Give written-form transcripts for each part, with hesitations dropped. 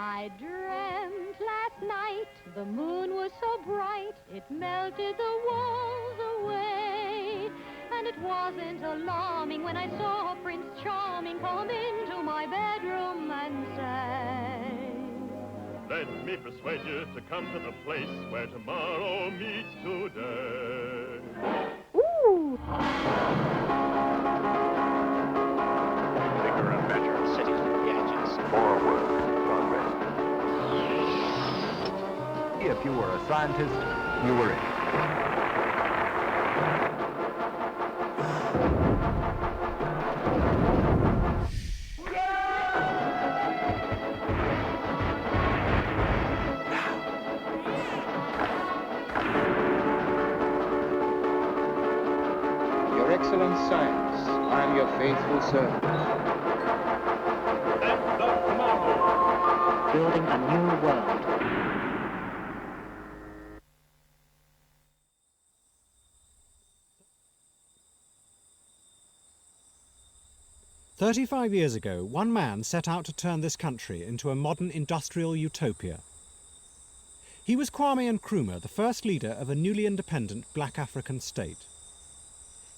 I dreamt last night the moon was so bright it melted the walls away. And it wasn't alarming when I saw Prince Charming come into my bedroom and say, let me persuade you to come to the place where tomorrow meets today. ooh! Bigger and better cities and gadgets. Forward, progress. If you were a scientist, you were it. Your excellent science, I am your faithful servant. And the tomorrow. Building a new world. 35 years ago, one man set out to turn this country into a modern industrial utopia. He was Kwame Nkrumah, the first leader of a newly independent black African state.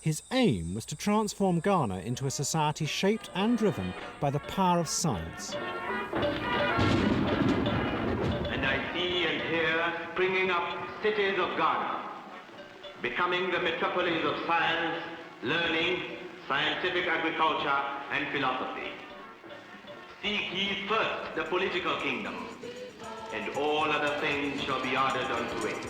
His aim was to transform Ghana into a society shaped and driven by the power of science. And I see and hear springing up cities of Ghana, becoming the metropolis of science, learning, scientific agriculture, and philosophy. Seek ye first the political kingdom, and all other things shall be added unto it.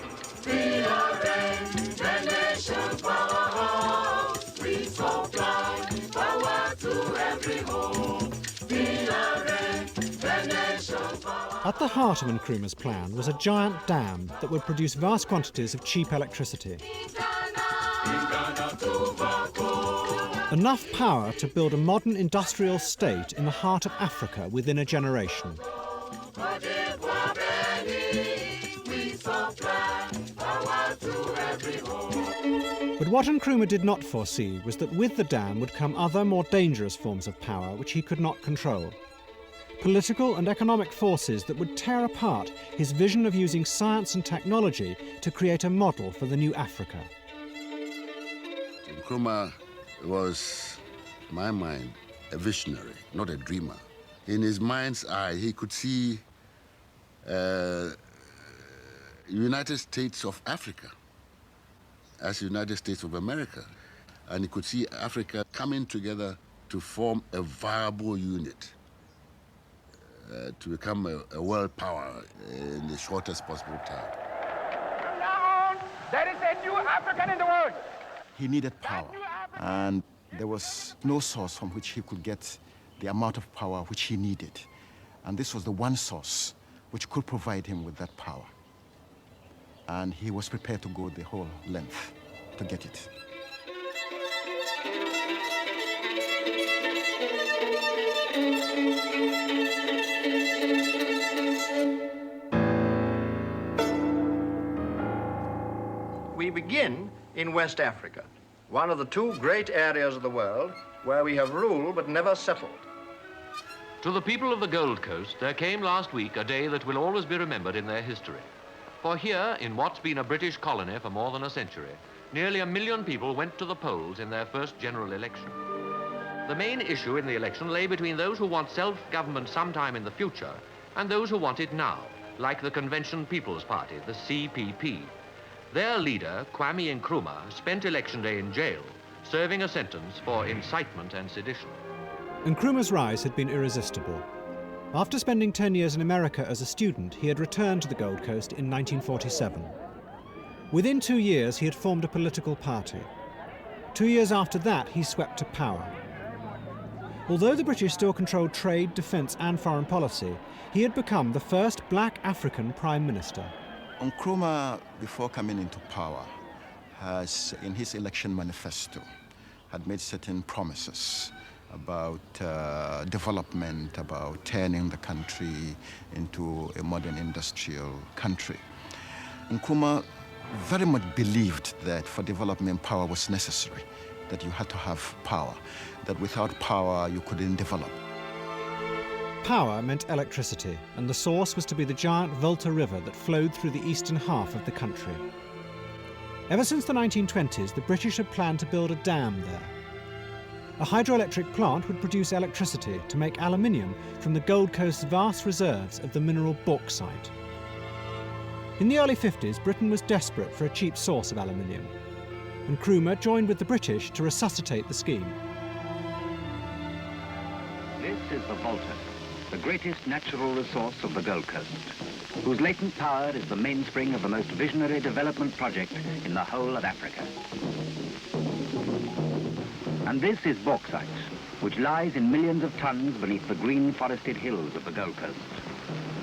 We are the nation powerhouse. We supply power to every home. We are the nation powerhouse. At the heart of Nkrumah's plan was a giant dam that would produce vast quantities of cheap electricity. Enough power to build a modern industrial state in the heart of Africa within a generation. But what Nkrumah did not foresee was that with the dam would come other, more dangerous forms of power which he could not control. Political and economic forces that would tear apart his vision of using science and technology to create a model for the new Africa. Nkrumah was, in my mind, a visionary, not a dreamer. In his mind's eye, he could see United States of Africa as United States of America. And he could see Africa coming together to form a viable unit, to become a world power in the shortest possible time. Now, there is a new African in the world. He needed power, and there was no source from which he could get the amount of power which he needed. And this was the one source which could provide him with that power. And he was prepared to go the whole length to get it. We begin in West Africa, one of the two great areas of the world where we have ruled but never settled. To the people of the Gold Coast, there came last week a day that will always be remembered in their history. For here, in what's been a British colony for more than a century, nearly 1 million people went to the polls in their first general election. The main issue in the election lay between those who want self-government sometime in the future and those who want it now, like the Convention People's Party, the CPP. Their leader, Kwame Nkrumah, spent election day in jail, serving a sentence for incitement and sedition. Nkrumah's rise had been irresistible. After spending 10 years in America as a student, he had returned to the Gold Coast in 1947. Within 2 years, he had formed a political party. 2 years after that, he swept to power. Although the British still controlled trade, defence and foreign policy, he had become the first black African Prime Minister. Nkrumah, before coming into power, has, in his election manifesto, had made certain promises about development, about turning the country into a modern industrial country. Nkrumah very much believed that for development, power was necessary, that you had to have power, that without power, you couldn't develop. power meant electricity, and the source was to be the giant Volta River that flowed through the eastern half of the country. Ever since the 1920s, the British had planned to build a dam there. A hydroelectric plant would produce electricity to make aluminium from the Gold Coast's vast reserves of the mineral bauxite. In the early 50s, Britain was desperate for a cheap source of aluminium, and Nkrumah joined with the British to resuscitate the scheme. This is the Volta, the greatest natural resource of the Gold Coast, whose latent power is the mainspring of the most visionary development project in the whole of Africa. And this is bauxite, which lies in millions of tons beneath the green forested hills of the Gold Coast.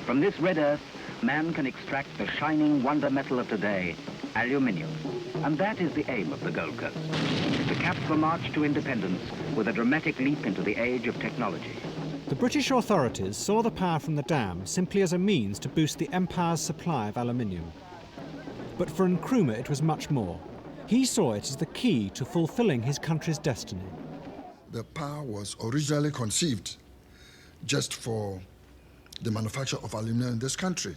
From this red earth, man can extract the shining wonder metal of today, aluminium. And that is the aim of the Gold Coast, to cap the march to independence with a dramatic leap into the age of technology. The British authorities saw the power from the dam simply as a means to boost the Empire's supply of aluminium. But for Nkrumah it was much more. He saw it as the key to fulfilling his country's destiny. The power was originally conceived just for the manufacture of aluminum in this country.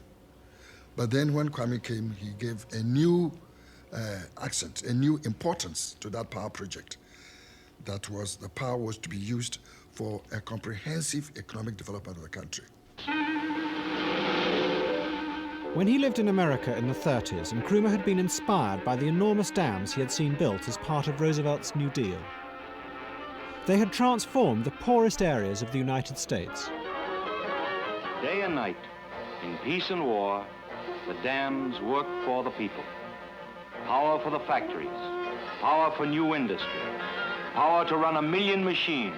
But then when Kwame came, he gave a new accent, a new importance to that power project. That was, the power was to be used for a comprehensive economic development of the country. When he lived in America in the 30s, Nkrumah had been inspired by the enormous dams he had seen built as part of Roosevelt's New Deal. They had transformed the poorest areas of the United States. Day and night, in peace and war, the dams work for the people. Power for the factories, power for new industry, power to run 1 million machines,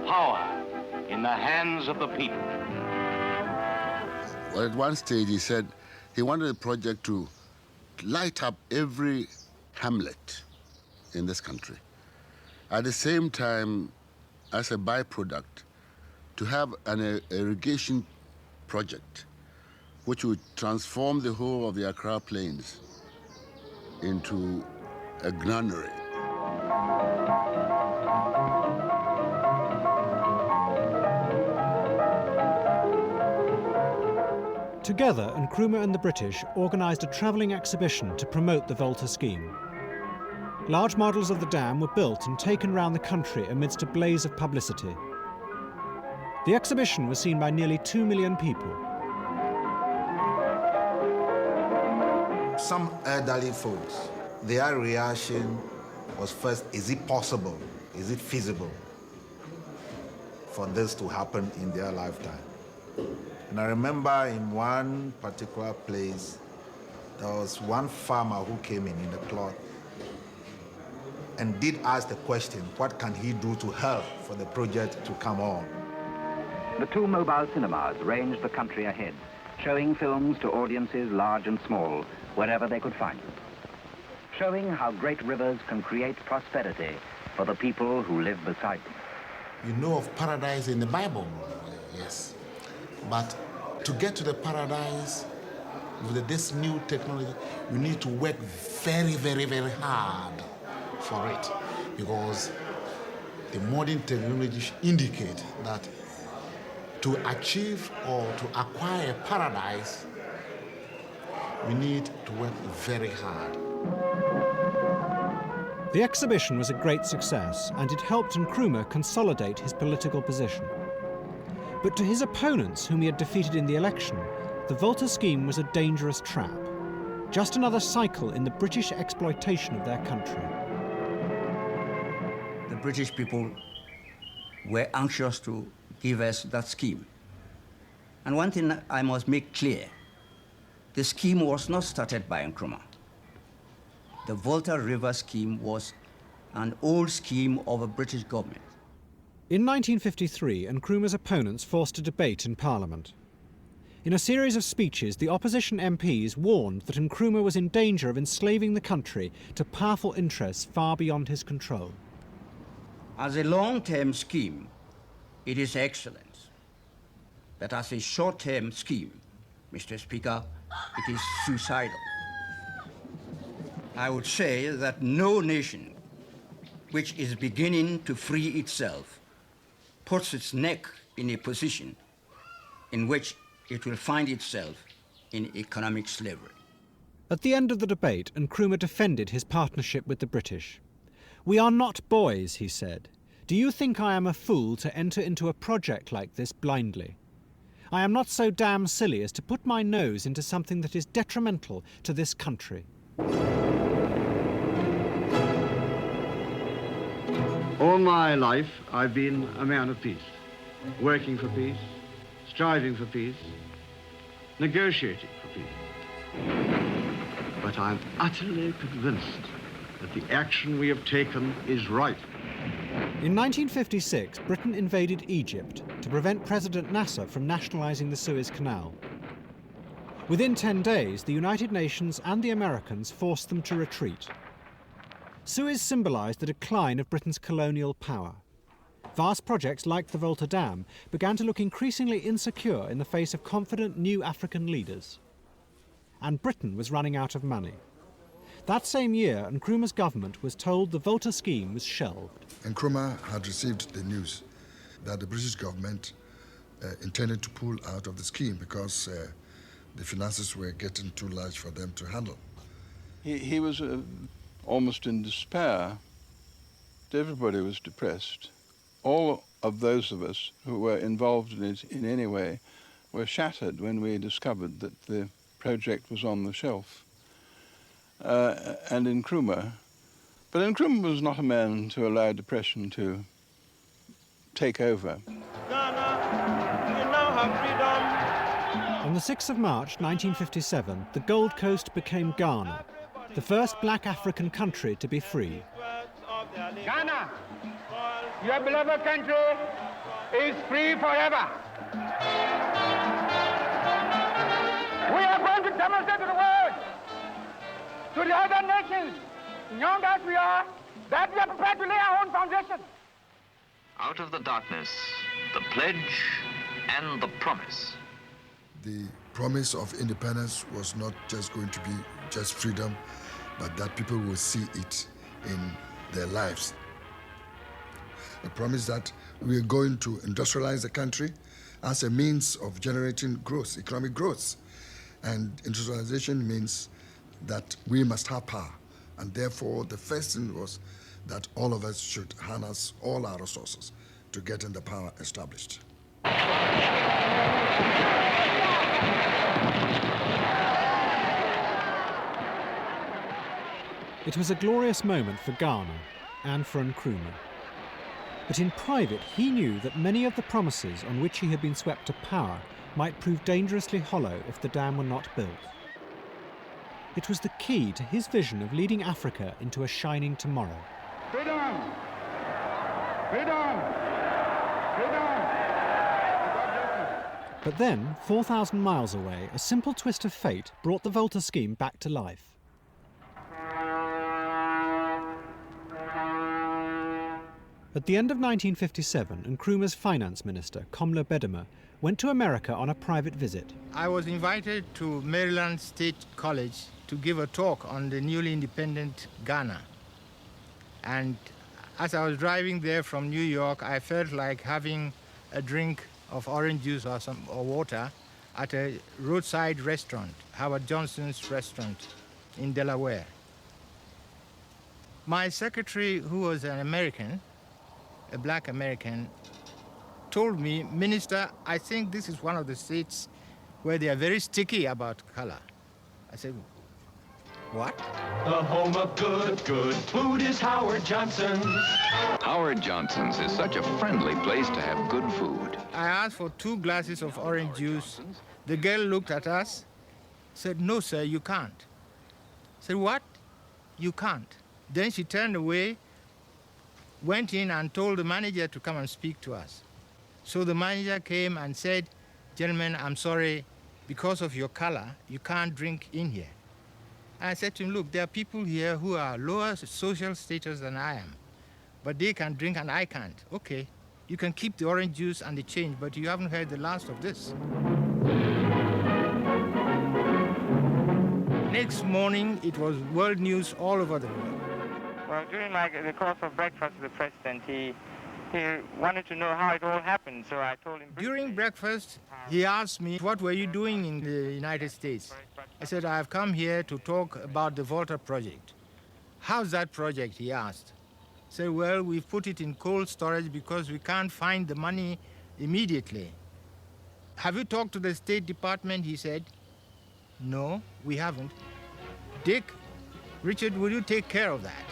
power in the hands of the people. Well, at one stage he said he wanted a project to light up every hamlet in this country. At the same time, as a byproduct, to have an irrigation project which would transform the whole of the Accra Plains into a granary. Together, Nkrumah and the British organised a travelling exhibition to promote the Volta scheme. Large models of the dam were built and taken round the country amidst a blaze of publicity. The exhibition was seen by nearly 2 million people. Some elderly folks, their reaction was first, is it possible, is it feasible for this to happen in their lifetime? And I remember in one particular place, there was one farmer who came in the cloth and did ask the question, what can he do to help for the project to come on? The 2 mobile cinemas ranged the country ahead, showing films to audiences large and small, wherever they could find them. Showing how great rivers can create prosperity for the people who live beside them. You know of paradise in the Bible, yes. But to get to the paradise with this new technology, you need to work very, very, very hard for it. Because the modern technology indicate that to achieve or to acquire paradise, we need to work very hard. The exhibition was a great success, and it helped Nkrumah consolidate his political position. But to his opponents, whom he had defeated in the election, the Volta scheme was a dangerous trap. Just another cycle in the British exploitation of their country. The British people were anxious to give us that scheme. And one thing I must make clear, the scheme was not started by Nkrumah. The Volta River scheme was an old scheme of a British government. In 1953, Nkrumah's opponents forced a debate in Parliament. In a series of speeches, the opposition MPs warned that Nkrumah was in danger of enslaving the country to powerful interests far beyond his control. As a long-term scheme, it is excellent. But as a short-term scheme, Mr. Speaker, it is suicidal. I would say that no nation which is beginning to free itself puts its neck in a position in which it will find itself in economic slavery. At the end of the debate, Nkrumah defended his partnership with the British. "We are not boys," he said. "Do you think I am a fool to enter into a project like this blindly? I am not so damn silly as to put my nose into something that is detrimental to this country." All my life, I've been a man of peace, working for peace, striving for peace, negotiating for peace. But I'm utterly convinced that the action we have taken is right. In 1956, Britain invaded Egypt to prevent President Nasser from nationalising the Suez Canal. Within 10 days, the United Nations and the Americans forced them to retreat. Suez symbolised the decline of Britain's colonial power. Vast projects like the Volta Dam began to look increasingly insecure in the face of confident new African leaders. And Britain was running out of money. That same year, Nkrumah's government was told the Volta scheme was shelved. Nkrumah had received the news that the British government intended to pull out of the scheme because the finances were getting too large for them to handle. He was almost in despair. Everybody was depressed. All of those of us who were involved in it in any way were shattered when we discovered that the project was on the shelf. And Nkrumah, but Nkrumah was not a man to allow depression to take over. Ghana, we now have freedom. On the 6th of March 1957, the Gold Coast became Ghana, the first black African country to be free. Ghana, your beloved country is free forever. We are going to demonstrate to the world, to the other nations, young as we are, that we are prepared to lay our own foundation. Out of the darkness, the pledge and the promise. The promise of independence was not just going to be just freedom, but that people will see it in their lives. A promise that we are going to industrialize the country as a means of generating growth, economic growth. And industrialization means that we must have power. And therefore, the first thing was that all of us should harness all our resources to get the power established. It was a glorious moment for Ghana and for Nkrumah. But in private, he knew that many of the promises on which he had been swept to power might prove dangerously hollow if the dam were not built. It was the key to his vision of leading Africa into a shining tomorrow. Freedom! Freedom! Freedom! But then, 4,000 miles away, a simple twist of fate brought the Volta scheme back to life. At the end of 1957, Nkrumah's finance minister, Komla Bedema, went to America on a private visit. I was invited to Maryland State College to give a talk on the newly independent Ghana. And as I was driving there from New York, I felt like having a drink of orange juice or water at a roadside restaurant, Howard Johnson's restaurant in Delaware. My secretary, who was an American, a black American, told me, "Minister, I think this is one of the states where they are very sticky about color." I said, "What?" The home of good food is Howard Johnson's. Howard Johnson's is such a friendly place to have good food. I asked for 2 glasses of orange juice. The girl looked at us, said, "No, sir, you can't." I said, "What? You can't?" Then she turned away, went in and told the manager to come and speak to us. So the manager came and said, "Gentlemen, I'm sorry, because of your color, you can't drink in here." I said to him, "Look, there are people here who are lower social status than I am, but they can drink and I can't. Okay, you can keep the orange juice and the change, but you haven't heard the last of this." Next morning, it was world news all over the world. Well, during the course of breakfast with the president, he He wanted to know how it all happened, so I told him. During breakfast, he asked me, what were you doing in the United States? I said, I have come here to talk about the Volta project. How's that project, he asked. I said, well, we've put it in cold storage because we can't find the money immediately. Have you talked to the State Department, he said. No, we haven't. Dick, Richard, will you take care of that?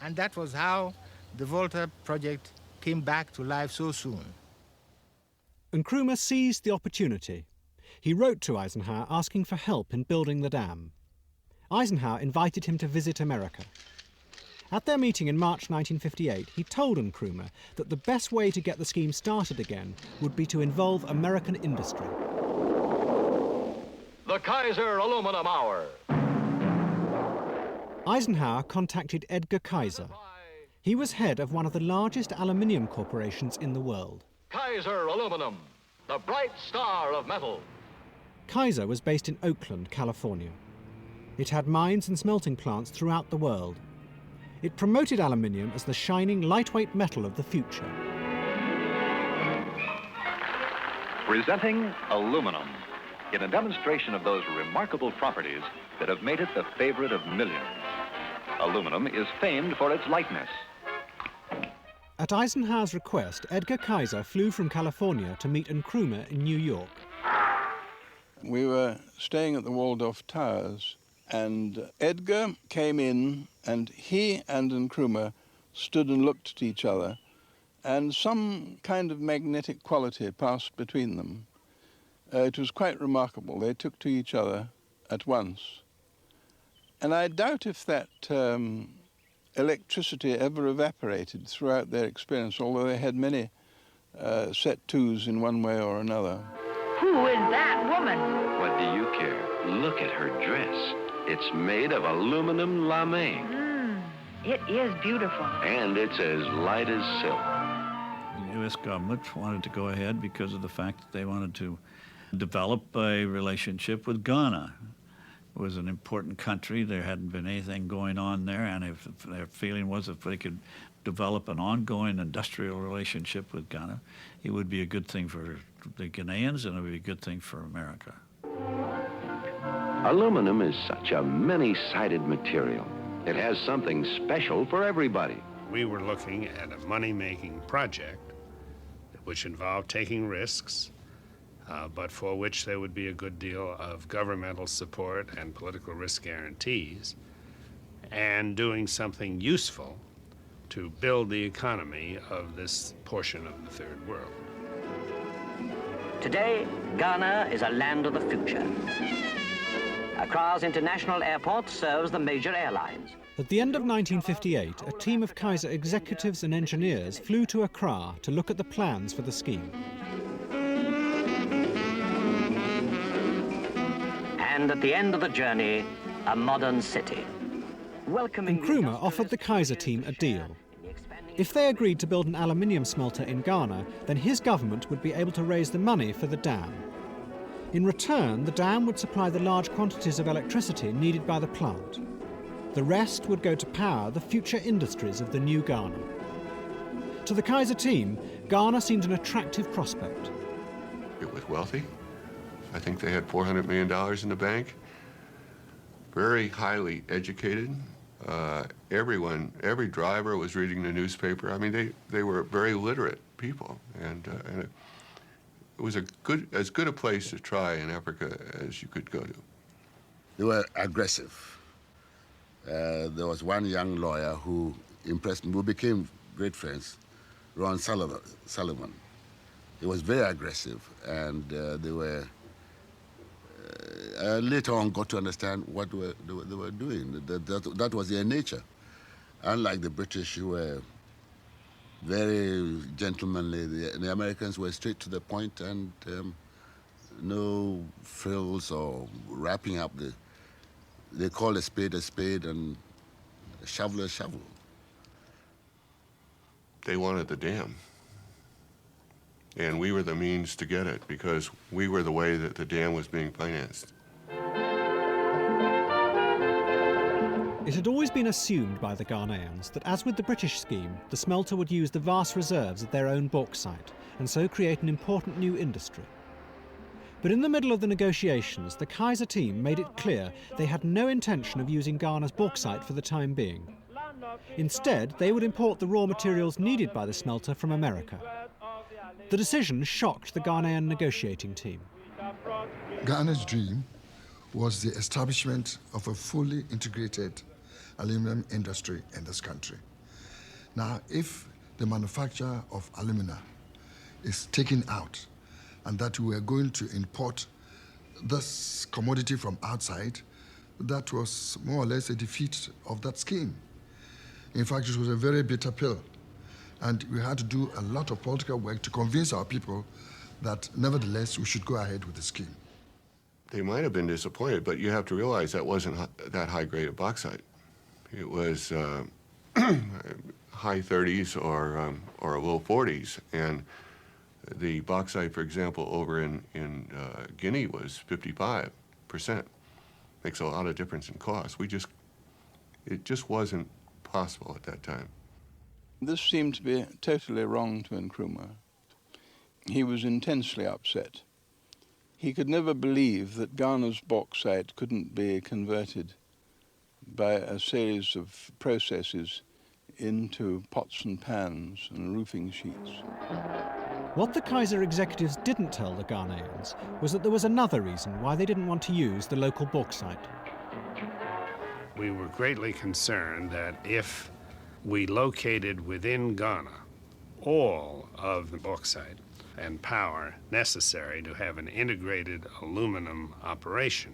And that was how the Volta project came back to life so soon. Nkrumah seized the opportunity. He wrote to Eisenhower asking for help in building the dam. Eisenhower invited him to visit America. At their meeting in March 1958, he told Nkrumah that the best way to get the scheme started again would be to involve American industry. The Kaiser Aluminum Hour. Eisenhower contacted Edgar Kaiser. He was head of one of the largest aluminium corporations in the world. Kaiser Aluminum, the bright star of metal. Kaiser was based in Oakland, California. It had mines and smelting plants throughout the world. It promoted aluminium as the shining, lightweight metal of the future. Presenting aluminum, in a demonstration of those remarkable properties that have made it the favorite of millions. Aluminum is famed for its lightness. At Eisenhower's request, Edgar Kaiser flew from California to meet Nkrumah in New York. We were staying at the Waldorf Towers, and Edgar came in, and he and Nkrumah stood and looked at each other, and some kind of magnetic quality passed between them. It was quite remarkable. They took to each other at once. And I doubt if that electricity ever evaporated throughout their experience, although they had many set twos in one way or another. Who is that woman? What do you care? Look at her dress. It's made of aluminum lame. It is beautiful. And it's as light as silk. The U.S. government wanted to go ahead because of the fact that they wanted to develop a relationship with Ghana. It was an important country. There hadn't been anything going on there, and if their feeling was if they could develop an ongoing industrial relationship with Ghana, it would be a good thing for the Ghanaians, and it would be a good thing for America. Aluminum is such a many-sided material. It has something special for everybody. We were looking at a money-making project which involved taking risks, but for which there would be a good deal of governmental support and political risk guarantees, and doing something useful to build the economy of this portion of the Third World. Today, Ghana is a land of the future. Accra's international airport serves the major airlines. At the end of 1958, a team of Kaiser executives and engineers flew to Accra to look at the plans for the scheme. And at the end of the journey, a modern city. Nkrumah offered the Kaiser team a deal. If they agreed to build an aluminium smelter in Ghana, then his government would be able to raise the money for the dam. In return, the dam would supply the large quantities of electricity needed by the plant. The rest would go to power the future industries of the new Ghana. To the Kaiser team, Ghana seemed an attractive prospect. It was wealthy. I think they had $400 million in the bank. Very highly educated. Every driver was reading the newspaper. I mean, they were very literate people, and it was as good a place to try in Africa as you could go to. They were aggressive. There was one young lawyer who impressed me. We became great friends, Ron Sullivan. He was very aggressive, and they were later on got to understand what they were doing. That was their nature. Unlike the British, who were very gentlemanly, the Americans were straight to the point and no frills or wrapping up they call a spade and a shovel a shovel. They wanted the dam. And we were the means to get it because we were the way that the dam was being financed. It had always been assumed by the Ghanaians that, as with the British scheme, the smelter would use the vast reserves of their own bauxite and so create an important new industry. But in the middle of the negotiations, the Kaiser team made it clear they had no intention of using Ghana's bauxite for the time being. Instead, they would import the raw materials needed by the smelter from America. The decision shocked the Ghanaian negotiating team. Ghana's dream was the establishment of a fully integrated aluminum industry in this country. Now, if the manufacture of alumina is taken out and that we are going to import this commodity from outside, that was more or less a defeat of that scheme. In fact, it was a very bitter pill. And we had to do a lot of political work to convince our people that nevertheless we should go ahead with the scheme. They might have been disappointed, but you have to realize that wasn't that high grade of bauxite. It was high 30s or low 40s. And the bauxite, for example, over in Guinea was 55%. Makes a lot of difference in cost. It just wasn't possible at that time. This seemed to be totally wrong to Nkrumah. He was intensely upset. He could never believe that Ghana's bauxite couldn't be converted by a series of processes into pots and pans and roofing sheets. What the Kaiser executives didn't tell the Ghanaians was that there was another reason why they didn't want to use the local bauxite. We were greatly concerned that if we located within Ghana all of the bauxite and power necessary to have an integrated aluminum operation,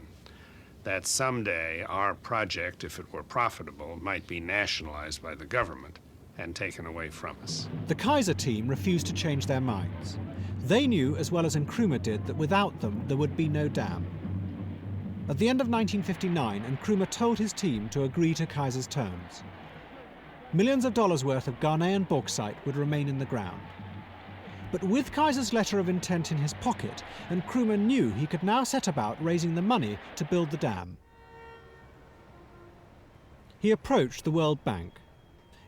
that someday our project, if it were profitable, might be nationalized by the government and taken away from us. The Kaiser team refused to change their minds. They knew as well as Nkrumah did that without them there would be no dam. At the end of 1959, Nkrumah told his team to agree to Kaiser's terms. Millions of dollars worth of Ghanaian bauxite would remain in the ground. But with Kaiser's letter of intent in his pocket, Nkrumah knew he could now set about raising the money to build the dam. He approached the World Bank.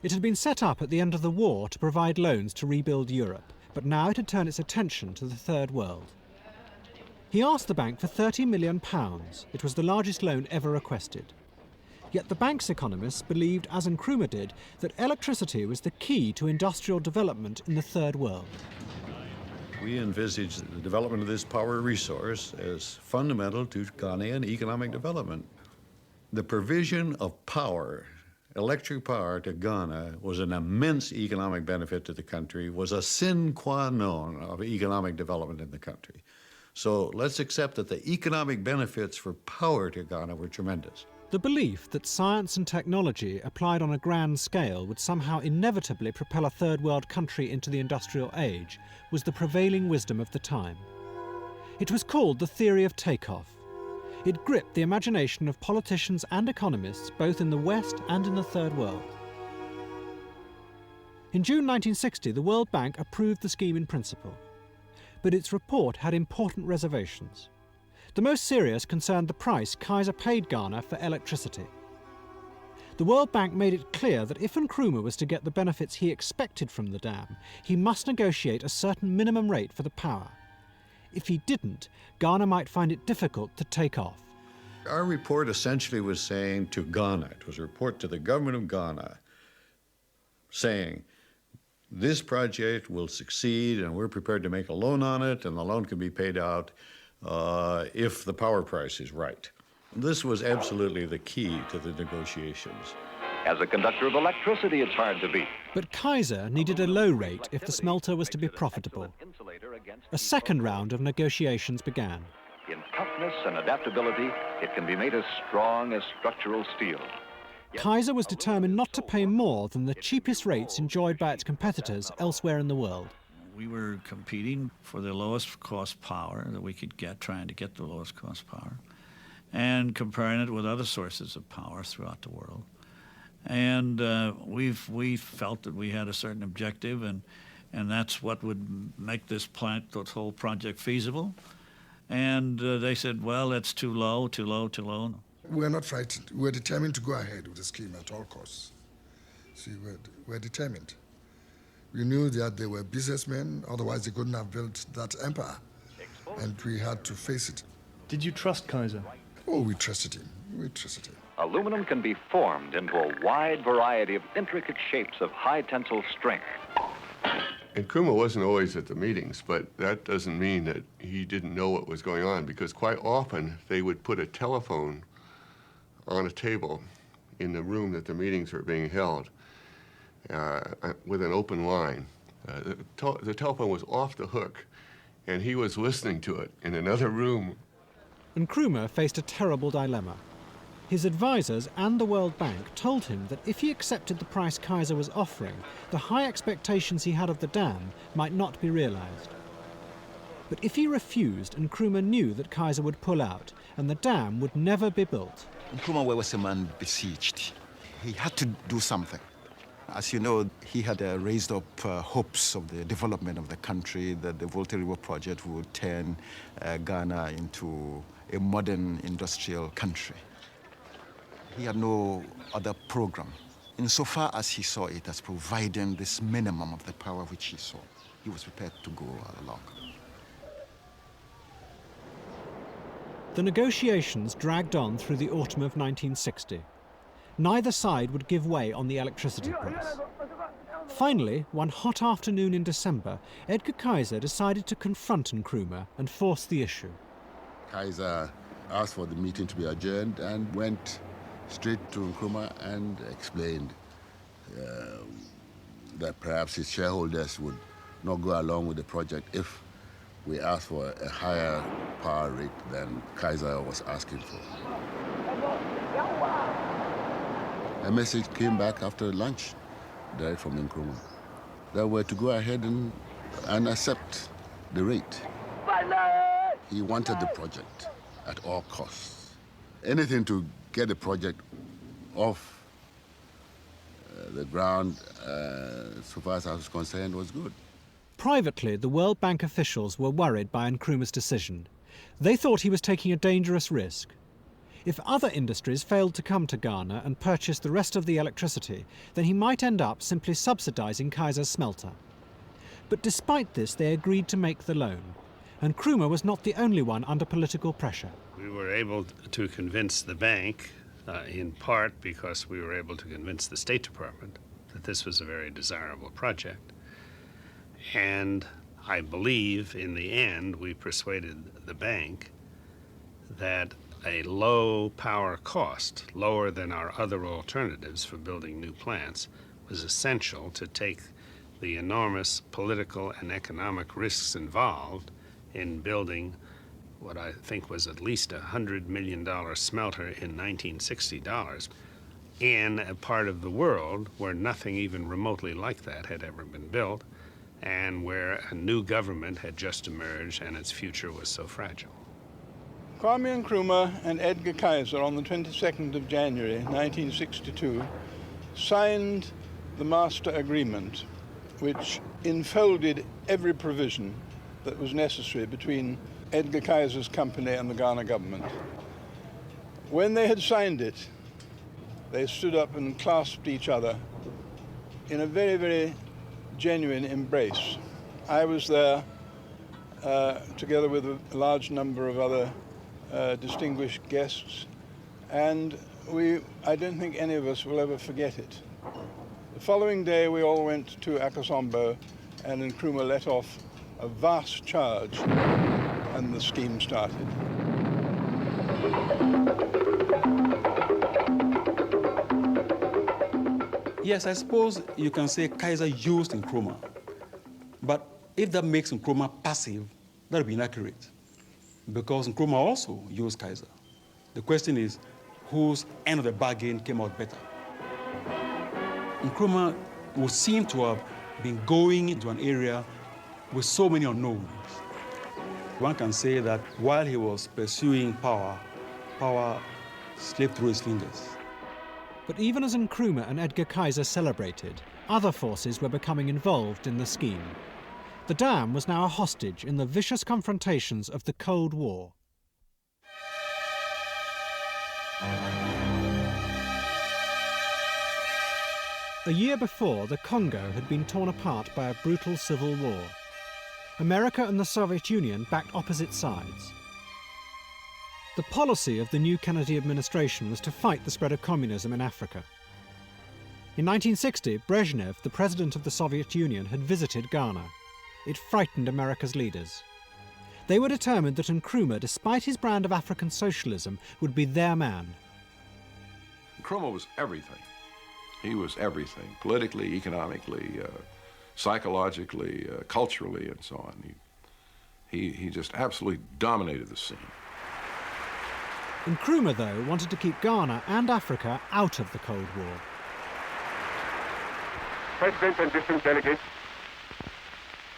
It had been set up at the end of the war to provide loans to rebuild Europe, but now it had turned its attention to the Third World. He asked the bank for £30 million. It was the largest loan ever requested. Yet the bank's economists believed, as Nkrumah did, that electricity was the key to industrial development in the Third World. We envisage the development of this power resource as fundamental to Ghanaian economic development. The provision of power, electric power to Ghana, was an immense economic benefit to the country, was a sine qua non of economic development in the country. So let's accept that the economic benefits for power to Ghana were tremendous. The belief that science and technology applied on a grand scale would somehow inevitably propel a third world country into the industrial age was the prevailing wisdom of the time. It was called the theory of takeoff. It gripped the imagination of politicians and economists both in the West and in the Third World. In June 1960, the World Bank approved the scheme in principle. But its report had important reservations. The most serious concerned the price Kaiser paid Ghana for electricity. The World Bank made it clear that if Nkrumah was to get the benefits he expected from the dam, he must negotiate a certain minimum rate for the power. If he didn't, Ghana might find it difficult to take off. Our report essentially was saying to Ghana, it was a report to the government of Ghana, saying, this project will succeed and we're prepared to make a loan on it, and the loan can be paid out if the power price is right. This was absolutely the key to the negotiations. As a conductor of electricity, it's hard to beat. But Kaiser needed a low rate if the smelter was to be profitable. A second round of negotiations began. In toughness and adaptability, it can be made as strong as structural steel. Kaiser was determined not to pay more than the cheapest rates enjoyed by its competitors elsewhere in the world. We were competing for the lowest cost power that we could get, trying to get the lowest cost power, and comparing it with other sources of power throughout the world. And we felt that we had a certain objective, and that's what would make this whole project feasible. And they said, well, that's too low, too low, too low. We were not frightened. We were determined to go ahead with the scheme at all costs. See, we were determined. We knew that they were businessmen, otherwise they couldn't have built that empire. And we had to face it. Did you trust Kaiser? Oh, we trusted him. We trusted him. Aluminum can be formed into a wide variety of intricate shapes of high tensile strength. And Nkrumah wasn't always at the meetings, but that doesn't mean that he didn't know what was going on, because quite often they would put a telephone on a table in the room that the meetings were being held with an open line. The telephone was off the hook, and he was listening to it in another room. Nkrumah faced a terrible dilemma. His advisors and the World Bank told him that if he accepted the price Kaiser was offering, the high expectations he had of the dam might not be realized. But if he refused, Nkrumah knew that Kaiser would pull out and the dam would never be built. Nkrumah was a man besieged. He had to do something. As you know, he had raised up hopes of the development of the country, that the Volta River project would turn Ghana into a modern industrial country. He had no other program, insofar as he saw it as providing this minimum of the power which he saw. He was prepared to go along. The negotiations dragged on through the autumn of 1960. Neither side would give way on the electricity price. Finally, one hot afternoon in December, Edgar Kaiser decided to confront Nkrumah and force the issue. Kaiser asked for the meeting to be adjourned and went straight to Nkrumah and explained that perhaps his shareholders would not go along with the project if we asked for a higher power rate than Kaiser was asking for. A message came back after lunch, direct from Nkrumah, that we're to go ahead and accept the rate. He wanted the project at all costs. Anything to get the project off the ground, so far as I was concerned, was good. Privately, the World Bank officials were worried by Nkrumah's decision. They thought he was taking a dangerous risk. If other industries failed to come to Ghana and purchase the rest of the electricity, then he might end up simply subsidizing Kaiser's smelter. But despite this, they agreed to make the loan. And Nkrumah was not the only one under political pressure. We were able to convince the bank, in part because we were able to convince the State Department that this was a very desirable project. And I believe in the end we persuaded the bank that a low power cost, lower than our other alternatives for building new plants, was essential to take the enormous political and economic risks involved in building what I think was at least $100 million smelter in 1960 dollars in a part of the world where nothing even remotely like that had ever been built, and where a new government had just emerged and its future was so fragile. Kwame Nkrumah and Edgar Kaiser on the 22nd of January 1962 signed the master agreement, which enfolded every provision that was necessary between Edgar Kaiser's company and the Ghana government. When they had signed it, they stood up and clasped each other in a very, very genuine embrace. I was there together with a large number of other distinguished guests, and I don't think any of us will ever forget it. The following day we all went to Akosombo, and Nkrumah let off a vast charge, and the scheme started. Yes, I suppose you can say Kaiser used Nkrumah, but if that makes Nkrumah passive, that would be inaccurate, because Nkrumah also used Kaiser. The question is, whose end of the bargain came out better? Nkrumah would seem to have been going into an area with so many unknowns. One can say that while he was pursuing power, power slipped through his fingers. But even as Nkrumah and Edgar Kaiser celebrated, other forces were becoming involved in the scheme. The dam was now a hostage in the vicious confrontations of the Cold War. A year before, the Congo had been torn apart by a brutal civil war. America and the Soviet Union backed opposite sides. The policy of the new Kennedy administration was to fight the spread of communism in Africa. In 1960, Brezhnev, the president of the Soviet Union, had visited Ghana. It frightened America's leaders. They were determined that Nkrumah, despite his brand of African socialism, would be their man. Nkrumah was everything. He was everything, politically, economically, psychologically, culturally, and so on. He just absolutely dominated the scene. Nkrumah, though, wanted to keep Ghana and Africa out of the Cold War. President and distinct delegates,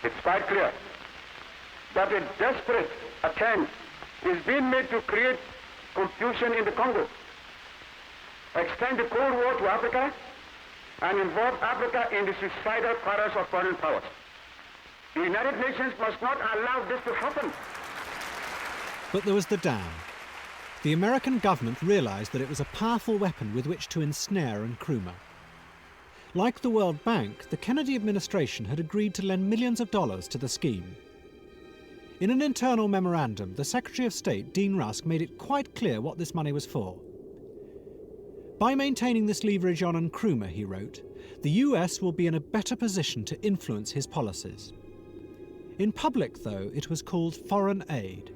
it's quite clear that a desperate attempt is being made to create confusion in the Congo, extend the Cold War to Africa, and involve Africa in the suicidal quarrels of foreign powers. The United Nations must not allow this to happen. But there was the dam. The American government realized that it was a powerful weapon with which to ensnare Nkrumah. Like the World Bank, the Kennedy administration had agreed to lend millions of dollars to the scheme. In an internal memorandum, the Secretary of State, Dean Rusk, made it quite clear what this money was for. By maintaining this leverage on Nkrumah, he wrote, the US will be in a better position to influence his policies. In public, though, it was called foreign aid.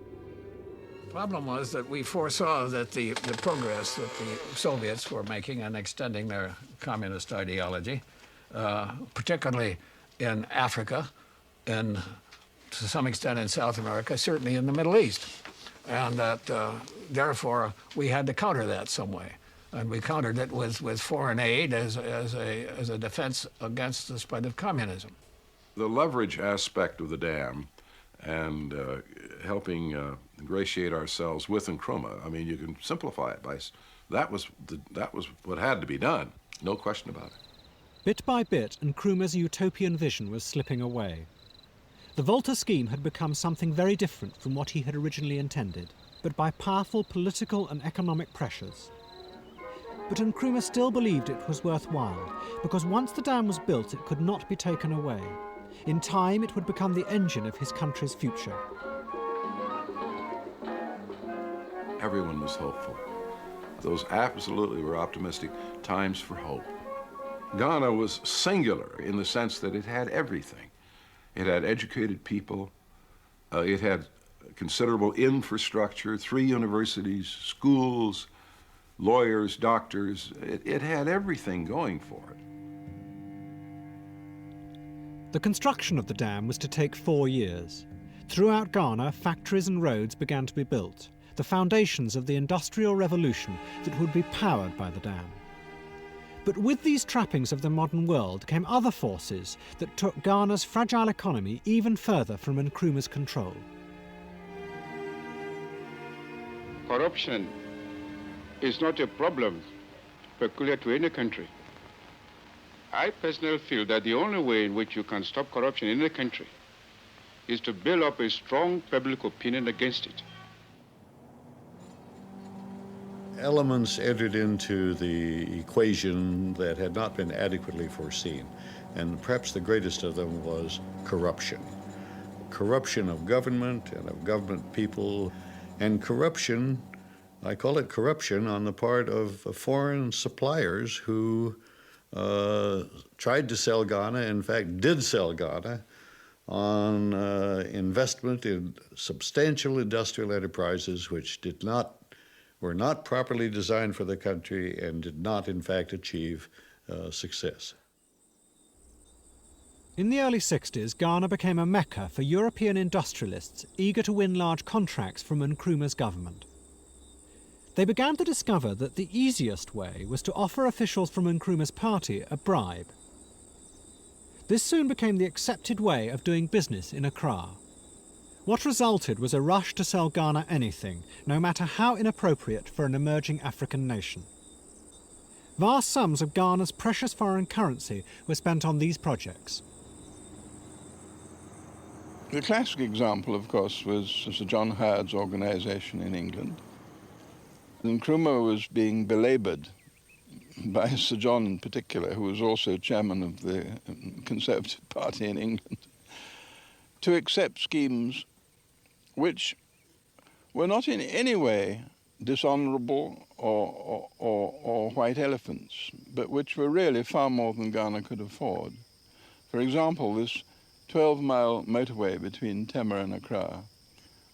The problem was that we foresaw that the progress that the Soviets were making in extending their communist ideology, particularly in Africa and to some extent in South America, certainly in the Middle East, and that therefore we had to counter that some way. And we countered it with foreign aid as a defense against the spread of communism. The leverage aspect of the dam and helping ingratiate ourselves with Nkrumah, I mean, you can simplify it by that was what had to be done, no question about it. Bit by bit, Nkrumah's utopian vision was slipping away. The Volta scheme had become something very different from what he had originally intended, but by powerful political and economic pressures. But Nkrumah still believed it was worthwhile, because once the dam was built, it could not be taken away. In time, it would become the engine of his country's future. Everyone was hopeful. Those absolutely were optimistic times for hope. Ghana was singular in the sense that it had everything. It had educated people, it had considerable infrastructure, 3 universities, schools, lawyers, doctors. It had everything going for it. The construction of the dam was to take 4 years. Throughout Ghana, factories and roads began to be built, the foundations of the industrial revolution that would be powered by the dam. But with these trappings of the modern world came other forces that took Ghana's fragile economy even further from Nkrumah's control. Corruption is not a problem peculiar to any country. I personally feel that the only way in which you can stop corruption in a country is to build up a strong public opinion against it. Elements entered into the equation that had not been adequately foreseen, and perhaps the greatest of them was corruption. Corruption of government and of government people, and corruption, I call it corruption, on the part of foreign suppliers who tried to sell Ghana, in fact did sell Ghana, on investment in substantial industrial enterprises which were not properly designed for the country and did not, in fact, achieve success. In the early 60s, Ghana became a mecca for European industrialists eager to win large contracts from Nkrumah's government. They began to discover that the easiest way was to offer officials from Nkrumah's party a bribe. This soon became the accepted way of doing business in Accra. What resulted was a rush to sell Ghana anything, no matter how inappropriate for an emerging African nation. Vast sums of Ghana's precious foreign currency were spent on these projects. The classic example, of course, was Sir John Hurd's organization in England. Nkrumah was being belabored by Sir John in particular, who was also chairman of the Conservative Party in England, to accept schemes which were not in any way dishonorable or white elephants, but which were really far more than Ghana could afford. For example, this 12-mile motorway between Tema and Accra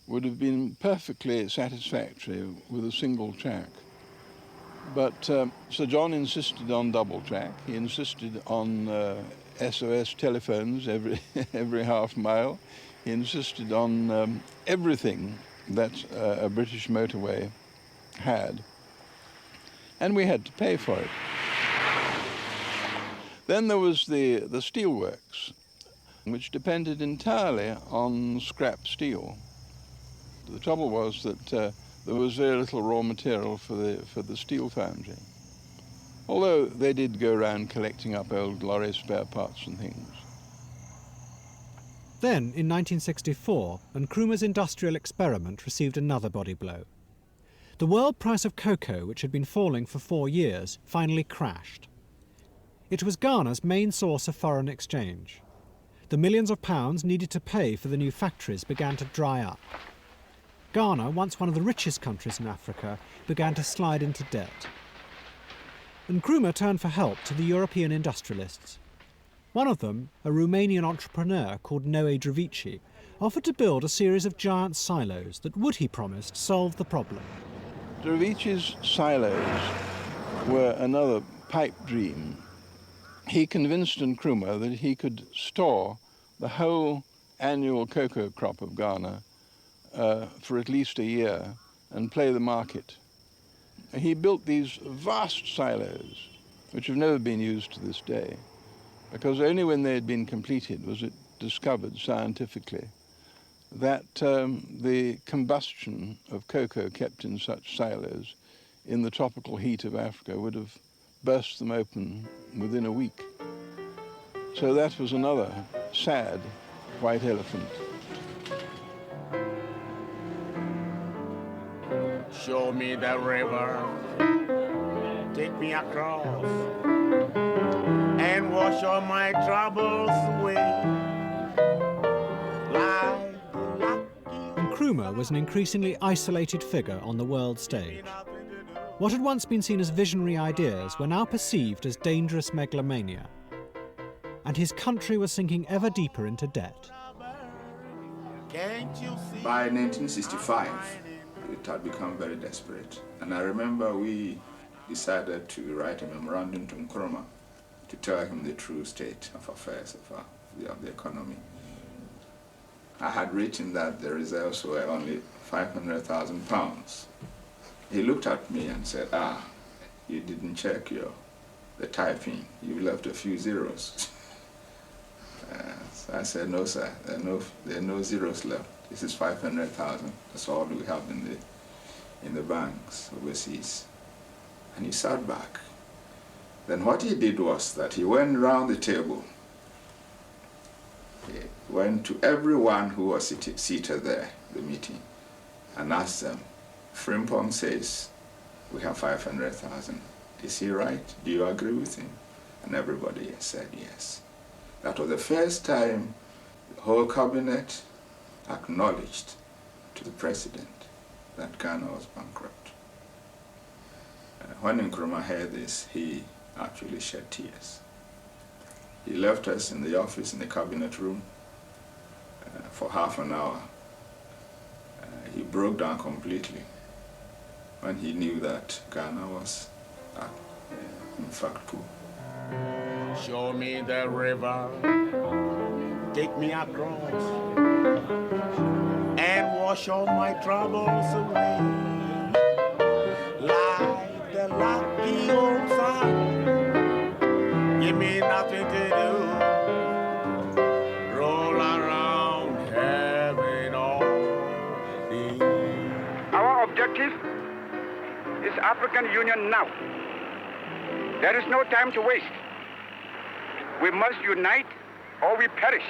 would have been perfectly satisfactory with a single track. But Sir John insisted on double track. He insisted on SOS telephones every half mile. He insisted on everything that a British motorway had. And we had to pay for it. Then there was the steelworks, which depended entirely on scrap steel. The trouble was that there was very little raw material for the steel foundry, although they did go around collecting up old lorry spare parts and things. Then, in 1964, Nkrumah's industrial experiment received another body blow. The world price of cocoa, which had been falling for 4 years, finally crashed. It was Ghana's main source of foreign exchange. The millions of pounds needed to pay for the new factories began to dry up. Ghana, once one of the richest countries in Africa, began to slide into debt. Nkrumah turned for help to the European industrialists. One of them, a Romanian entrepreneur called Noe Dravici, offered to build a series of giant silos that would, he promised, solve the problem. Dravici's silos were another pipe dream. He convinced Nkrumah that he could store the whole annual cocoa crop of Ghana for at least a year and play the market. He built these vast silos, which have never been used to this day, because only when they had been completed was it discovered scientifically that the combustion of cocoa kept in such silos in the tropical heat of Africa would have burst them open within a week. So that was another sad white elephant. Show me the river, take me across, and wash all my troubles away. Nkrumah was an increasingly isolated figure on the world stage. What had once been seen as visionary ideas were now perceived as dangerous megalomania. And his country was sinking ever deeper into debt. By 1965, it had become very desperate. And I remember we decided to write a memorandum to Nkrumah to tell him the true state of affairs of the economy. I had written that the reserves were only £500,000. He looked at me and said, you didn't check the typing. You left a few zeros. So I said, no, sir, there are no zeros left. This is 500,000. That's all we have in the banks overseas. And he sat back. Then what he did was that he went round the table. He went to everyone who was seated there, the meeting, and asked them, Frimpong says we have 500,000. Is he right? Do you agree with him? And everybody said yes. That was the first time the whole cabinet acknowledged to the president that Ghana was bankrupt. When Nkrumah heard this, he actually shed tears. He left us in the office, in the cabinet room, for half an hour. He broke down completely when he knew that Ghana was, in fact, poor. Show me the river, take me across, and wash all my troubles away. Like the lucky old sun, give me nothing to do. Roll around heaven all day. Our objective is African Union now. There is no time to waste. We must unite or we perish.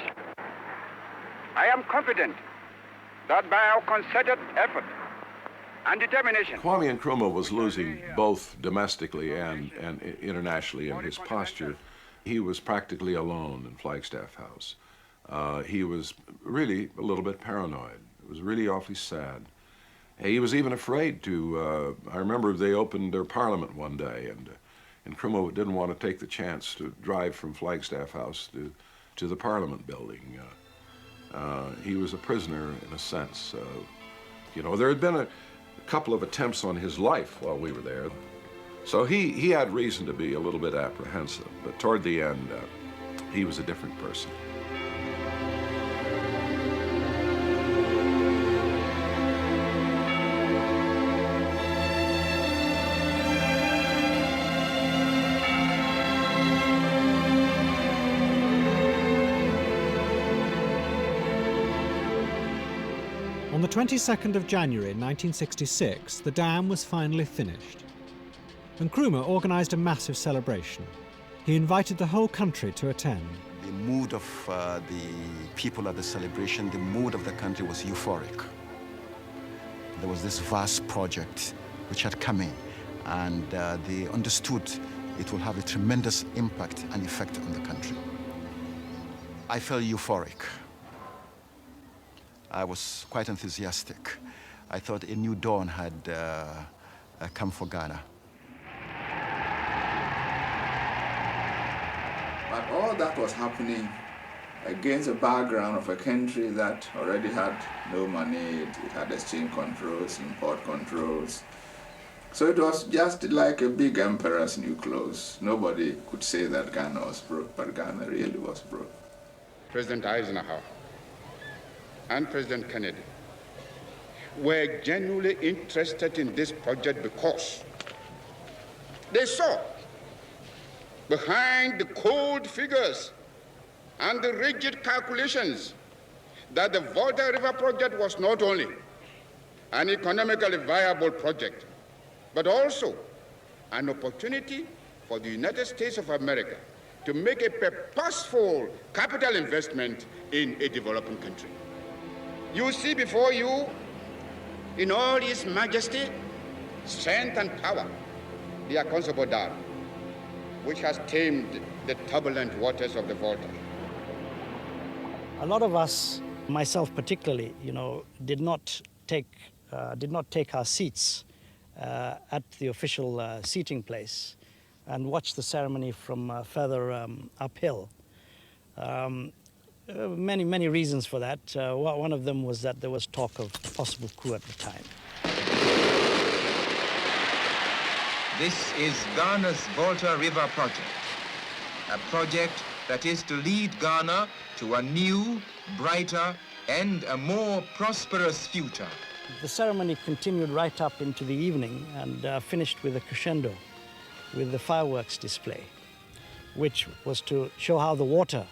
I am confident that by our concerted effort and determination. Kwame Nkrumah was losing both domestically and internationally in his posture. He was practically alone in Flagstaff House. He was really a little bit paranoid. It was really awfully sad. He was even afraid to, I remember they opened their parliament one day, and Nkrumah didn't want to take the chance to drive from Flagstaff House to the parliament building. He was a prisoner in a sense. You know, there had been a couple of attempts on his life while we were there. So he had reason to be a little bit apprehensive, but toward the end, he was a different person. On the 22nd of January 1966, the dam was finally finished. Nkrumah organised a massive celebration. He invited the whole country to attend. The mood of the people at the celebration, the mood of the country was euphoric. There was this vast project which had come in, and they understood it will have a tremendous impact and effect on the country. I felt euphoric. I was quite enthusiastic. I thought a new dawn had come for Ghana. But all that was happening against the background of a country that already had no money, it had exchange controls, import controls. So it was just like a big emperor's new clothes. Nobody could say that Ghana was broke, but Ghana really was broke. President Eisenhower and President Kennedy were genuinely interested in this project because they saw behind the cold figures and the rigid calculations that the Volta River project was not only an economically viable project, but also an opportunity for the United States of America to make a purposeful capital investment in a developing country. You see before you, in all its majesty, strength, and power, the Akonsobo Dam, which has tamed the turbulent waters of the Volta. A lot of us, myself particularly, did not take our seats at the official seating place and watch the ceremony from further uphill. Many reasons for that. One of them was that there was talk of a possible coup at the time. This is Ghana's Volta River project, a project that is to lead Ghana to a new, brighter, and a more prosperous future. The ceremony continued right up into the evening and finished with a crescendo, with the fireworks display, which was to show how the water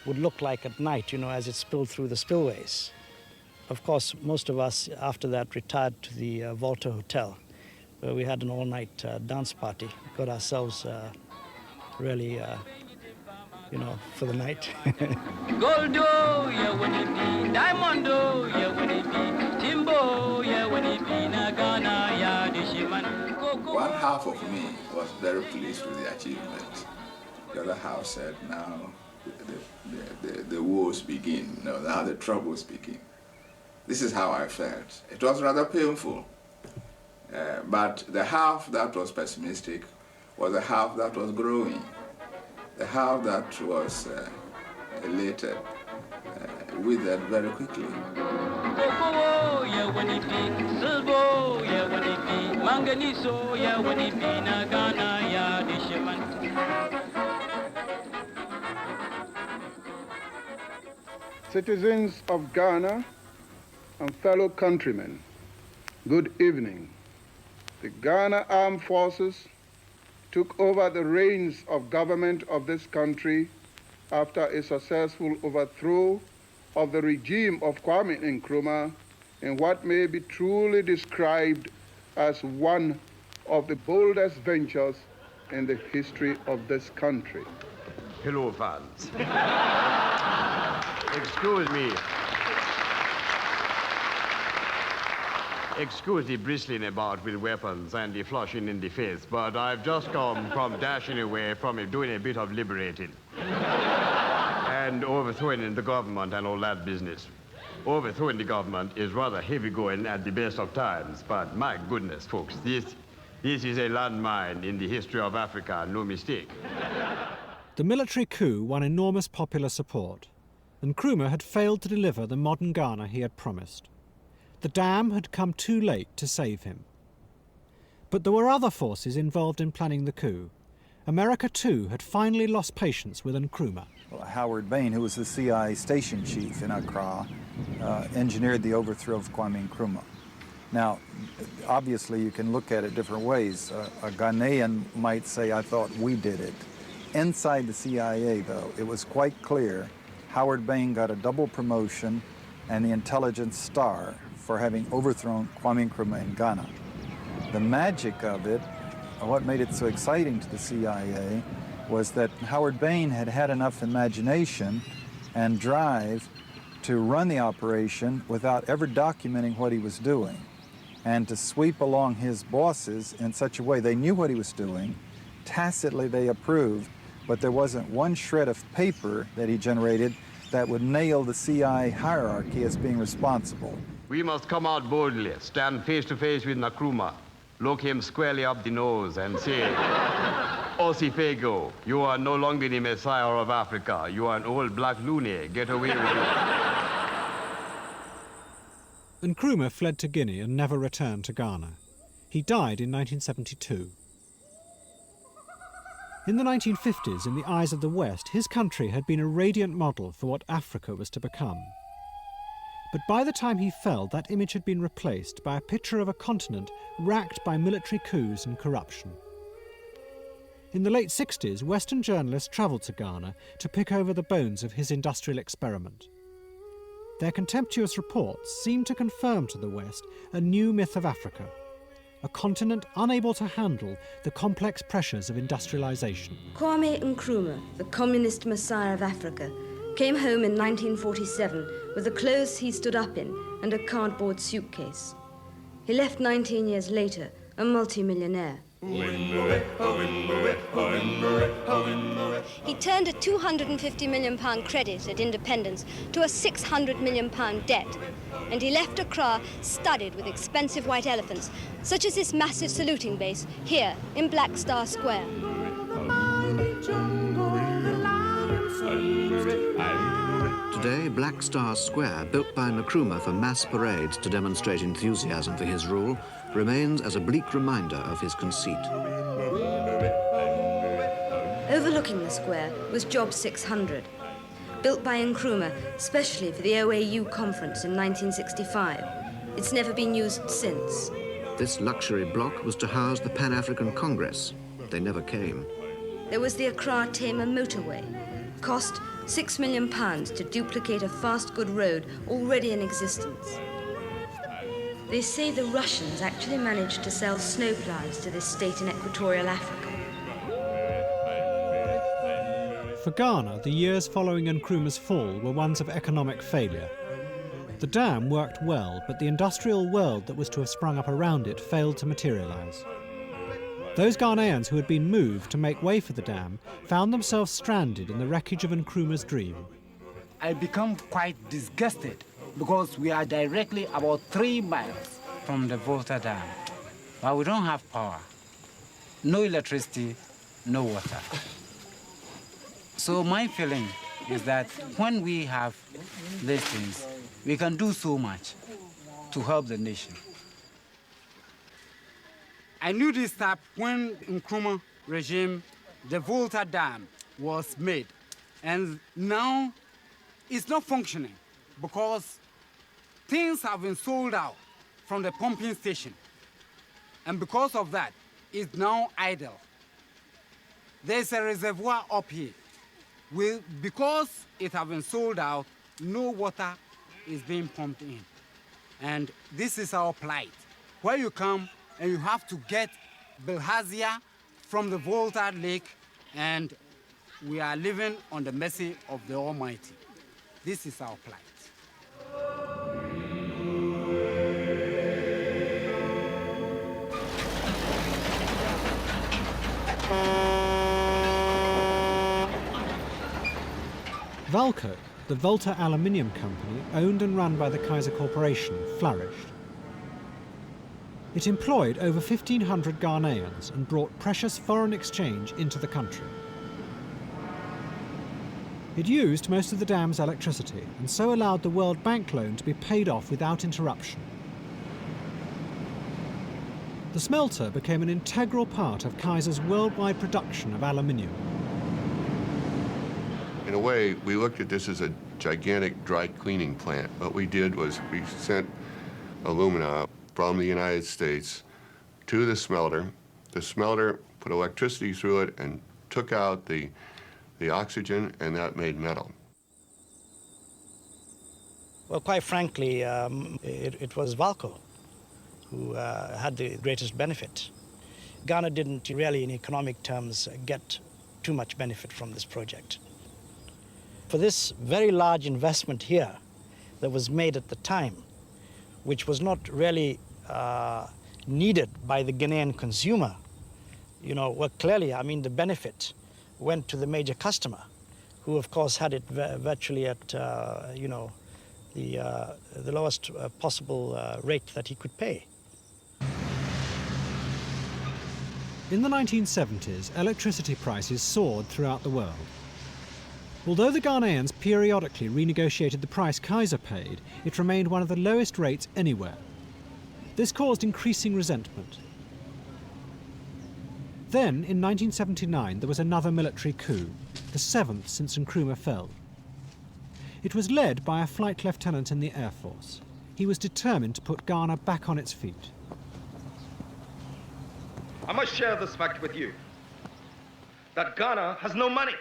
would look like at night, as it spilled through the spillways. Of course, most of us after that retired to the Volta Hotel, where we had an all-night dance party. Got ourselves really, for the night. Goldo, yeah, when it be Diamondo, yeah, when it be Timbo, yeah, when it be Nagana, yeah, the Shiman. One half of me was very pleased with the achievement. The other half said, now the wars begin, now the troubles begin. This is how I felt. It was rather painful. But the half that was pessimistic was the half that was growing. The half that was elated withered very quickly. Cocoa, yeah, when it be Silvo, yeah, when it be Manganiso, yeah, when it be Nagana, yeah, the Shiman. Citizens of Ghana and fellow countrymen, good evening. The Ghana Armed Forces took over the reins of government of this country after a successful overthrow of the regime of Kwame Nkrumah in what may be truly described as one of the boldest ventures in the history of this country. Hello, fans. Excuse me. Excuse the bristling about with weapons and the flushing in the face, but I've just come from dashing away from it, doing a bit of liberating. And overthrowing the government and all that business. Overthrowing the government is rather heavy going at the best of times, but my goodness, folks, this is a landmine in the history of Africa, no mistake. The military coup won enormous popular support, and Nkrumah had failed to deliver the modern Ghana he had promised. The dam had come too late to save him. But there were other forces involved in planning the coup. America, too, had finally lost patience with Nkrumah. Well, Howard Bain, who was the CIA station chief in Accra, engineered the overthrow of Kwame Nkrumah. Now, obviously, you can look at it different ways. A Ghanaian might say, I thought we did it. Inside the CIA, though, it was quite clear Howard Bain got a double promotion and the Intelligence Star for having overthrown Kwame Nkrumah in Ghana. The magic of it, what made it so exciting to the CIA, was that Howard Bain had had enough imagination and drive to run the operation without ever documenting what he was doing, and to sweep along his bosses in such a way they knew what he was doing, tacitly they approved, but there wasn't one shred of paper that he generated that would nail the CIA hierarchy as being responsible. We must come out boldly, stand face to face with Nkrumah, look him squarely up the nose and say, Osifego, you are no longer the Messiah of Africa. You are an old black loony. Get away with you. Nkrumah fled to Guinea and never returned to Ghana. He died in 1972. In the 1950s, in the eyes of the West, his country had been a radiant model for what Africa was to become. But by the time he fell, that image had been replaced by a picture of a continent racked by military coups and corruption. In the late 60s, Western journalists travelled to Ghana to pick over the bones of his industrial experiment. Their contemptuous reports seemed to confirm to the West a new myth of Africa, a continent unable to handle the complex pressures of industrialization. Kwame Nkrumah, the communist messiah of Africa, came home in 1947 with the clothes he stood up in and a cardboard suitcase. He left 19 years later, a multimillionaire. He turned a £250 million credit at independence to a £600 million debt, and he left Accra studded with expensive white elephants, such as this massive saluting base here in Black Star Square. Today, Black Star Square, built by Nkrumah for mass parades to demonstrate enthusiasm for his rule, remains as a bleak reminder of his conceit. Overlooking the square was Job 600, built by Nkrumah specially for the OAU conference in 1965. It's never been used since. This luxury block was to house the Pan-African Congress. They never came. There was the Accra-Tema motorway. Cost £6 million to duplicate a fast good road already in existence. They say the Russians actually managed to sell snowplows to this state in equatorial Africa. For Ghana, the years following Nkrumah's fall were ones of economic failure. The dam worked well, but the industrial world that was to have sprung up around it failed to materialise. Those Ghanaians who had been moved to make way for the dam found themselves stranded in the wreckage of Nkrumah's dream. I become quite disgusted because we are directly about 3 miles from the Volta Dam, but we don't have power, no electricity, no water. So my feeling is that when we have these things, we can do so much to help the nation. I knew this step when Nkrumah regime, the Volta Dam was made. And now it's not functioning because things have been sold out from the pumping station. And because of that, it's now idle. There's a reservoir up here. Because it has been sold out, no water is being pumped in. And this is our plight. Where you come and you have to get bilharzia from the Volta Lake, and we are living on the mercy of the Almighty. This is our plight. Valco, the Volta aluminium company owned and run by the Kaiser Corporation, flourished. It employed over 1,500 Ghanaians and brought precious foreign exchange into the country. It used most of the dam's electricity and so allowed the World Bank loan to be paid off without interruption. The smelter became an integral part of Kaiser's worldwide production of aluminium. In a way, we looked at this as a gigantic dry cleaning plant. What we did was we sent alumina from the United States to the smelter. The smelter put electricity through it and took out the oxygen, and that made metal. Well, quite frankly, it was Valco who had the greatest benefit. Ghana didn't really, in economic terms, get too much benefit from this project. For this very large investment here that was made at the time, which was not really needed by the Ghanaian consumer, well, clearly, I mean, the benefit went to the major customer, who, of course, had it virtually at, the lowest possible rate that he could pay. In the 1970s, electricity prices soared throughout the world. Although the Ghanaians periodically renegotiated the price Kaiser paid, it remained one of the lowest rates anywhere. This caused increasing resentment. Then, in 1979, there was another military coup, the 7th since Nkrumah fell. It was led by a flight lieutenant in the Air Force. He was determined to put Ghana back on its feet. I must share this fact with you, that Ghana has no money.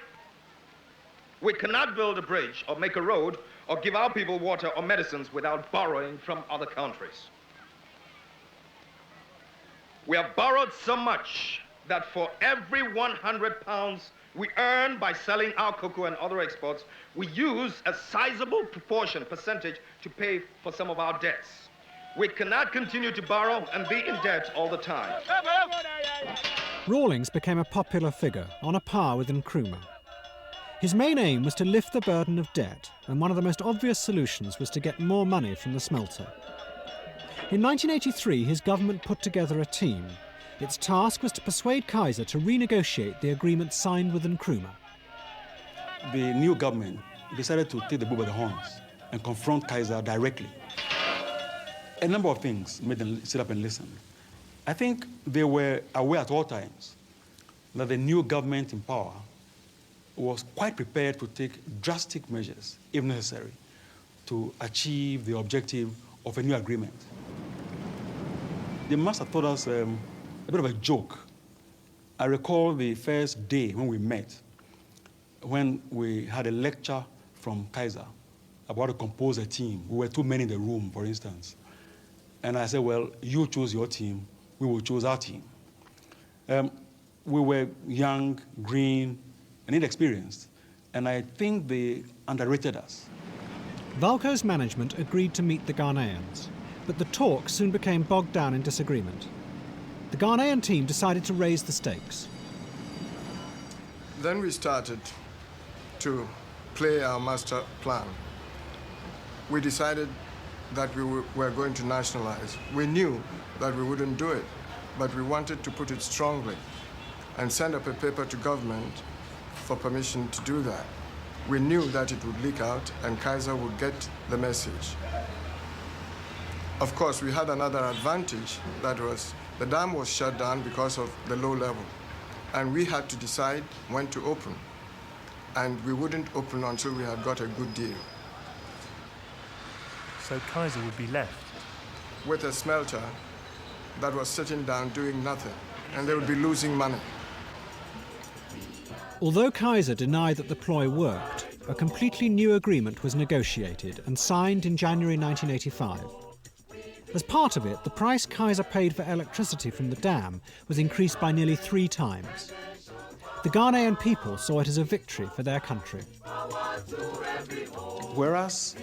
We cannot build a bridge or make a road or give our people water or medicines without borrowing from other countries. We have borrowed so much that for every 100 pounds we earn by selling our cocoa and other exports, we use a sizable percentage to pay for some of our debts. We cannot continue to borrow and be in debt all the time. Rawlings became a popular figure, on a par with Nkrumah. His main aim was to lift the burden of debt, and one of the most obvious solutions was to get more money from the smelter. In 1983, his government put together a team. Its task was to persuade Kaiser to renegotiate the agreement signed with Nkrumah. The new government decided to take the bull by the horns and confront Kaiser directly. A number of things made them sit up and listen. I think they were aware at all times that the new government in power was quite prepared to take drastic measures, if necessary, to achieve the objective of a new agreement. They must have thought us a bit of a joke. I recall the first day when we met, when we had a lecture from Kaiser about to compose a team. We were too many in the room, for instance. And I said, well, you choose your team, we will choose our team. We were young, green, and inexperienced, and I think they underrated us. Valco's management agreed to meet the Ghanaians, but the talks soon became bogged down in disagreement. The Ghanaian team decided to raise the stakes. Then we started to play our master plan. We decided that we were going to nationalize. We knew that we wouldn't do it, but we wanted to put it strongly and send up a paper to government for permission to do that. We knew that it would leak out and Kaiser would get the message. Of course, we had another advantage, that was the dam was shut down because of the low level, and we had to decide when to open, and we wouldn't open until we had got a good deal. So Kaiser would be left with a smelter that was sitting down doing nothing, and they would be losing money. Although Kaiser denied that the ploy worked, a completely new agreement was negotiated and signed in January 1985. As part of it, the price Kaiser paid for electricity from the dam was increased by nearly 3 times. The Ghanaian people saw it as a victory for their country. Whereas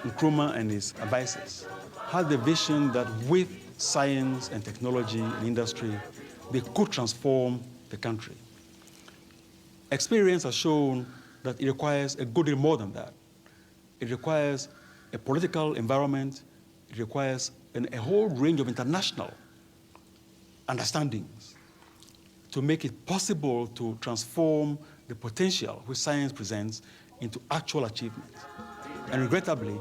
Nkrumah and his advisors had the vision that with science and technology and industry, they could transform the country. Experience has shown that it requires a good deal more than that. It requires a political environment. It requires a whole range of international understandings to make it possible to transform the potential which science presents into actual achievement. And regrettably,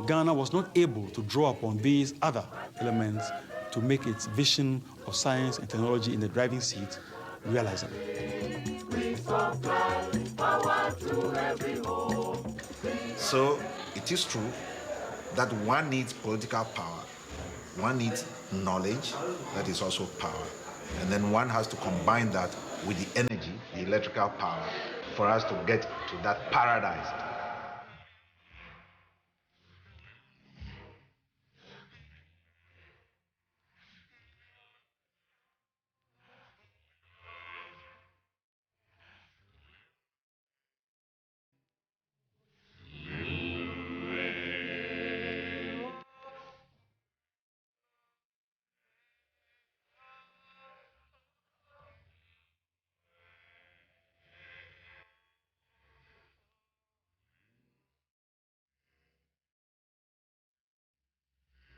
Ghana was not able to draw upon these other elements to make its vision of science and technology in the driving seat realizable. So it is true that one needs political power, one needs knowledge, that is also power. And then one has to combine that with the energy, the electrical power, for us to get to that paradise